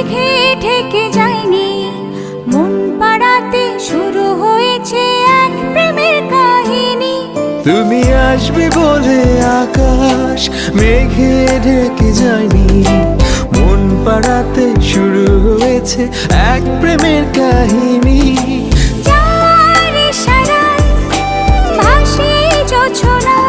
মেঘে ঢেকে যায়নি, মন পাড়াতে শুরু হয়েছে এক প্রেমের কাহিনী। তুমি আসবে বলে আকাশ মেঘে ঢেকে যায়নি, মন পাড়াতে শুরু হয়েছে এক প্রেমের কাহিনী। যার ইশারায় ভাসে জোছনা,